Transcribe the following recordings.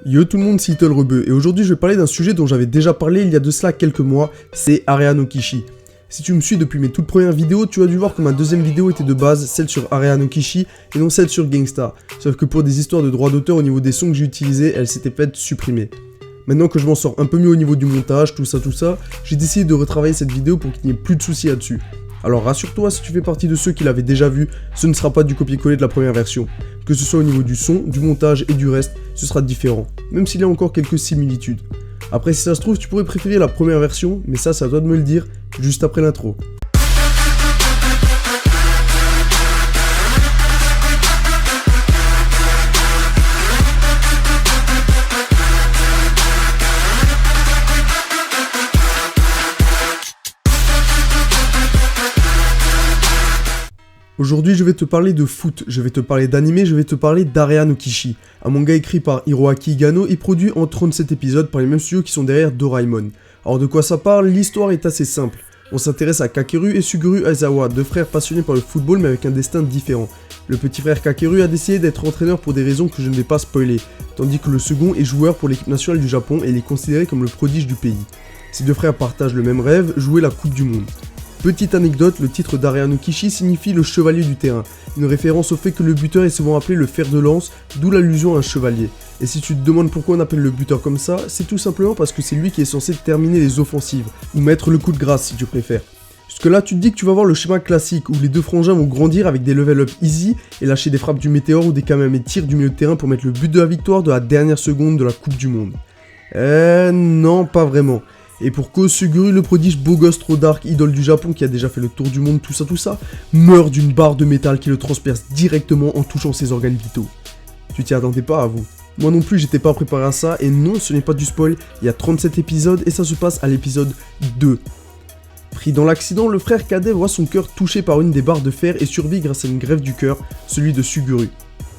Yo tout le monde, c'est Little Rebeu, et aujourd'hui je vais parler d'un sujet dont j'avais déjà parlé il y a de cela quelques mois, c'est Area no Kishi. Si tu me suis depuis mes toutes premières vidéos, tu as dû voir que ma deuxième vidéo était de base celle sur Area no Kishi et non celle sur Gangsta, sauf que pour des histoires de droits d'auteur au niveau des sons que j'ai utilisés, elle s'était faite supprimer. Maintenant que je m'en sors un peu mieux au niveau du montage, tout ça, j'ai décidé de retravailler cette vidéo pour qu'il n'y ait plus de soucis là-dessus. Alors rassure-toi, si tu fais partie de ceux qui l'avaient déjà vu, ce ne sera pas du copier-coller de la première version. Que ce soit au niveau du son, du montage et du reste, ce sera différent, même s'il y a encore quelques similitudes. Après si ça se trouve, tu pourrais préférer la première version, mais ça c'est à toi de me le dire, juste après l'intro. Aujourd'hui je vais te parler de foot, je vais te parler d'anime, je vais te parler d'Area no Kishi, un manga écrit par Hiroaki Igano et produit en 37 épisodes par les mêmes studios qui sont derrière Doraemon. Alors de quoi ça parle? L'histoire est assez simple. On s'intéresse à Kakeru et Suguru Aizawa, deux frères passionnés par le football mais avec un destin différent. Le petit frère Kakeru a décidé d'être entraîneur pour des raisons que je ne vais pas spoiler, tandis que le second est joueur pour l'équipe nationale du Japon et il est considéré comme le prodige du pays. Ces deux frères partagent le même rêve, jouer la Coupe du Monde. Petite anecdote, le titre d'Area no Kishi signifie le chevalier du terrain, une référence au fait que le buteur est souvent appelé le fer de lance, d'où l'allusion à un chevalier. Et si tu te demandes pourquoi on appelle le buteur comme ça, c'est tout simplement parce que c'est lui qui est censé terminer les offensives, ou mettre le coup de grâce si tu préfères. Jusque là tu te dis que tu vas voir le schéma classique où les deux frangins vont grandir avec des level up easy et lâcher des frappes du météore ou des Kamehameha tirs du milieu de terrain pour mettre le but de la victoire de la dernière seconde de la Coupe du Monde. Non, pas vraiment. Et pour cause, Suguru, le prodige beau gosse trop dark, idole du Japon qui a déjà fait le tour du monde, tout ça, meurt d'une barre de métal qui le transperce directement en touchant ses organes vitaux. Tu t'y attendais pas, avoue. Moi non plus, j'étais pas préparé à ça, et non, ce n'est pas du spoil, il y a 37 épisodes et ça se passe à l'épisode 2. Pris dans l'accident, le frère cadet voit son cœur touché par une des barres de fer et survit grâce à une greffe du cœur, celui de Suguru.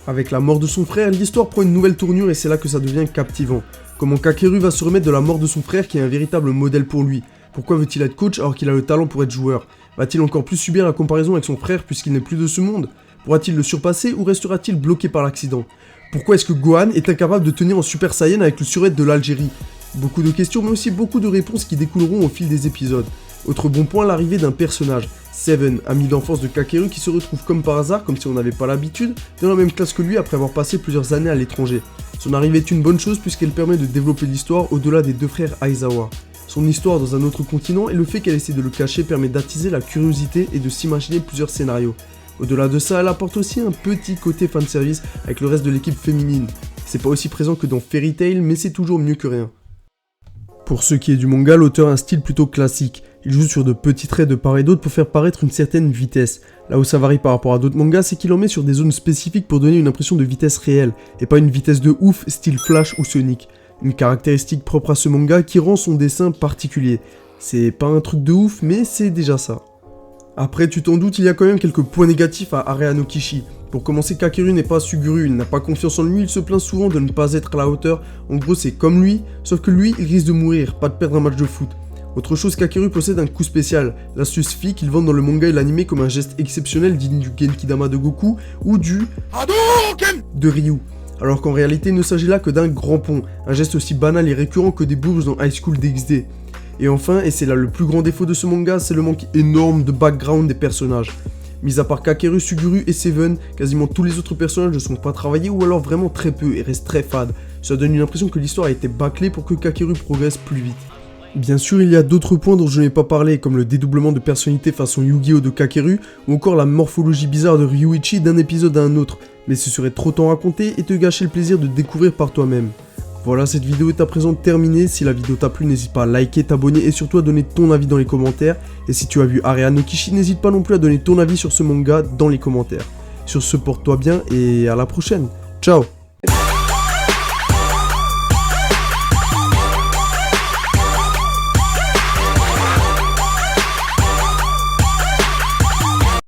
Avec la mort de son frère, l'histoire prend une nouvelle tournure et c'est là que ça devient captivant. Comment Kakeru va se remettre de la mort de son frère qui est un véritable modèle pour lui. Pourquoi veut-il être coach alors qu'il a le talent pour être joueur? Va-t-il encore plus subir la comparaison avec son frère puisqu'il n'est plus de ce monde? Pourra-t-il le surpasser ou restera-t-il bloqué par l'accident? Pourquoi est-ce que Gohan est incapable de tenir en Super Saiyan avec le survêt de l'Algérie? Beaucoup de questions mais aussi beaucoup de réponses qui découleront au fil des épisodes. Autre bon point, l'arrivée d'un personnage, Seven, ami d'enfance de Kakeru qui se retrouve comme par hasard, comme si on n'avait pas l'habitude, dans la même classe que lui après avoir passé plusieurs années à l'étranger. Son arrivée est une bonne chose puisqu'elle permet de développer l'histoire au-delà des deux frères Aizawa. Son histoire dans un autre continent et le fait qu'elle essaie de le cacher permet d'attiser la curiosité et de s'imaginer plusieurs scénarios. Au-delà de ça, elle apporte aussi un petit côté fanservice avec le reste de l'équipe féminine. C'est pas aussi présent que dans Fairy Tail, mais c'est toujours mieux que rien. Pour ce qui est du manga, l'auteur a un style plutôt classique. Il joue sur de petits traits de part et d'autre pour faire paraître une certaine vitesse. Là où ça varie par rapport à d'autres mangas, c'est qu'il en met sur des zones spécifiques pour donner une impression de vitesse réelle, et pas une vitesse de ouf style Flash ou Sonic. Une caractéristique propre à ce manga qui rend son dessin particulier. C'est pas un truc de ouf, mais c'est déjà ça. Après, tu t'en doutes, il y a quand même quelques points négatifs à Area no Kishi. Pour commencer, Kakeru n'est pas Suguru, il n'a pas confiance en lui, il se plaint souvent de ne pas être à la hauteur. En gros, c'est comme lui, sauf que lui, il risque de mourir, pas de perdre un match de foot. Autre chose, Kakeru possède un coup spécial, l'astuce phi qu'il vend dans le manga et l'anime comme un geste exceptionnel digne du Genkidama de Goku ou du Hadouken de Ryu. Alors qu'en réalité, il ne s'agit là que d'un grand pont, un geste aussi banal et récurrent que des bourges dans High School DxD. Et enfin, et c'est là le plus grand défaut de ce manga, c'est le manque énorme de background des personnages. Mis à part Kakeru, Suguru et Seven, quasiment tous les autres personnages ne sont pas travaillés ou alors vraiment très peu et restent très fades. Ça donne une impression que l'histoire a été bâclée pour que Kakeru progresse plus vite. Bien sûr, il y a d'autres points dont je n'ai pas parlé, comme le dédoublement de personnalité façon Yu-Gi-Oh de Kakeru, ou encore la morphologie bizarre de Ryuichi d'un épisode à un autre, mais ce serait trop t'en raconter et te gâcher le plaisir de découvrir par toi-même. Voilà, cette vidéo est à présent terminée. Si la vidéo t'a plu, n'hésite pas à liker, t'abonner et surtout à donner ton avis dans les commentaires. Et si tu as vu Area no Kishi, n'hésite pas non plus à donner ton avis sur ce manga dans les commentaires. Sur ce, porte-toi bien et à la prochaine. Ciao!